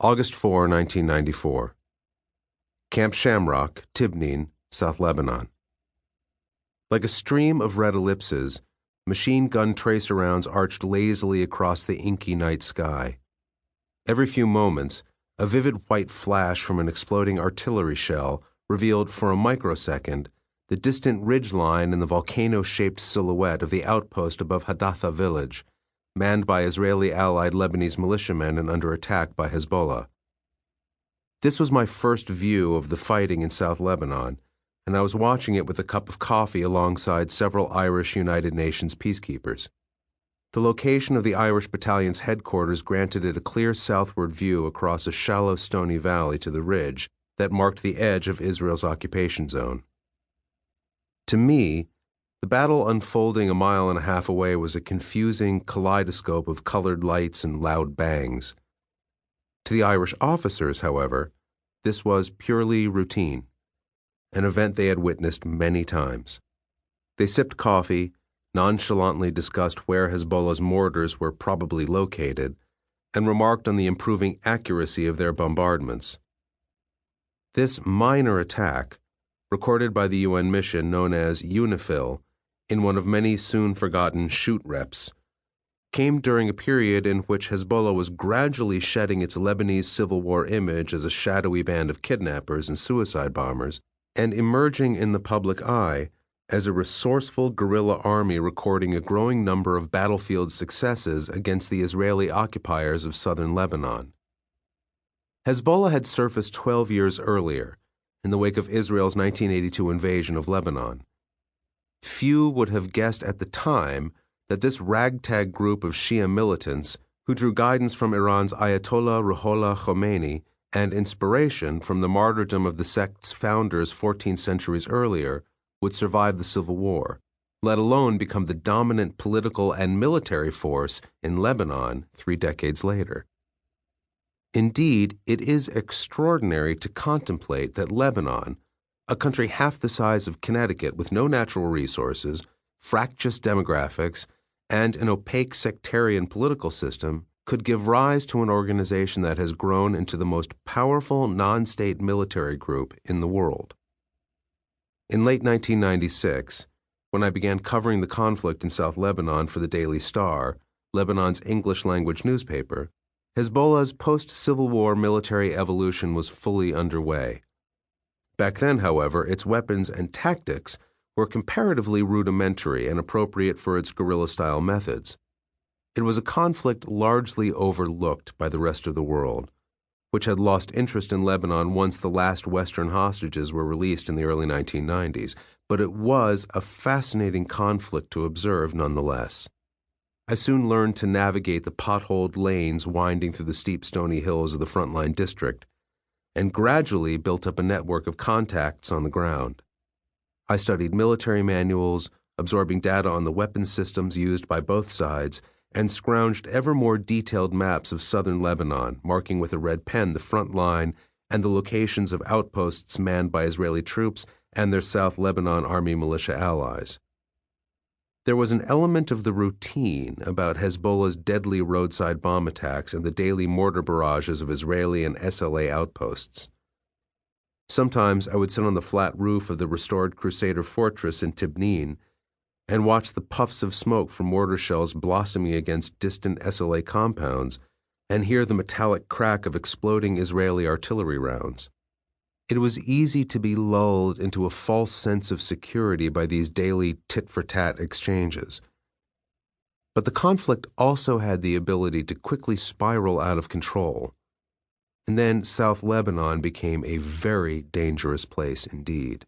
August 4, 1994. Camp Shamrock, Tibnin, South Lebanon. Like a stream of red ellipses, machine gun tracer rounds arched lazily across the inky night sky. Every few moments, a vivid white flash from an exploding artillery shell revealed for a microsecond the distant ridgeline and the volcano-shaped silhouette of the outpost above Hadatha village, manned by Israeli-allied Lebanese militiamen and under attack by Hezbollah. This was my first view of the fighting in South Lebanon, and I was watching it with a cup of coffee alongside several Irish United Nations peacekeepers. The location of the Irish battalion's headquarters granted it a clear southward view across a shallow stony valley to the ridge that marked the edge of Israel's occupation zone. To me, the battle unfolding a mile and a half away was a confusing kaleidoscope of colored lights and loud bangs. To the Irish officers, however, this was purely routine, an event they had witnessed many times. They sipped coffee, nonchalantly discussed where Hezbollah's mortars were probably located, and remarked on the improving accuracy of their bombardments. This minor attack, recorded by the UN mission known as UNIFIL, in one of many soon-forgotten shoot reps, came during a period in which Hezbollah was gradually shedding its Lebanese civil war image as a shadowy band of kidnappers and suicide bombers, and emerging in the public eye as a resourceful guerrilla army recording a growing number of battlefield successes against the Israeli occupiers of southern Lebanon. Hezbollah had surfaced 12 years earlier, in the wake of Israel's 1982 invasion of Lebanon. Few would have guessed at the time that this ragtag group of Shia militants, who drew guidance from Iran's Ayatollah Ruhollah Khomeini and inspiration from the martyrdom of the sect's founders 14 centuries earlier, would survive the civil war, let alone become the dominant political and military force in Lebanon 3 decades later. Indeed, it is extraordinary to contemplate that Lebanon, a country half the size of Connecticut with no natural resources, fractious demographics, and an opaque sectarian political system, could give rise to an organization that has grown into the most powerful non-state military group in the world. In late 1996, when I began covering the conflict in South Lebanon for the Daily Star, Lebanon's English-language newspaper, Hezbollah's post-Civil War military evolution was fully underway. Back then, however, its weapons and tactics were comparatively rudimentary and appropriate for its guerrilla-style methods. It was a conflict largely overlooked by the rest of the world, which had lost interest in Lebanon once the last Western hostages were released in the early 1990s, but it was a fascinating conflict to observe nonetheless. I soon learned to navigate the potholed lanes winding through the steep stony hills of the frontline district, and gradually built up a network of contacts on the ground. I studied military manuals, absorbing data on the weapons systems used by both sides, and scrounged ever more detailed maps of southern Lebanon, marking with a red pen the front line and the locations of outposts manned by Israeli troops and their South Lebanon Army militia allies. There was an element of the routine about Hezbollah's deadly roadside bomb attacks and the daily mortar barrages of Israeli and SLA outposts. Sometimes I would sit on the flat roof of the restored Crusader fortress in Tibnin and watch the puffs of smoke from mortar shells blossoming against distant SLA compounds and hear the metallic crack of exploding Israeli artillery rounds. It was easy to be lulled into a false sense of security by these daily tit-for-tat exchanges. But the conflict also had the ability to quickly spiral out of control, and then South Lebanon became a very dangerous place indeed.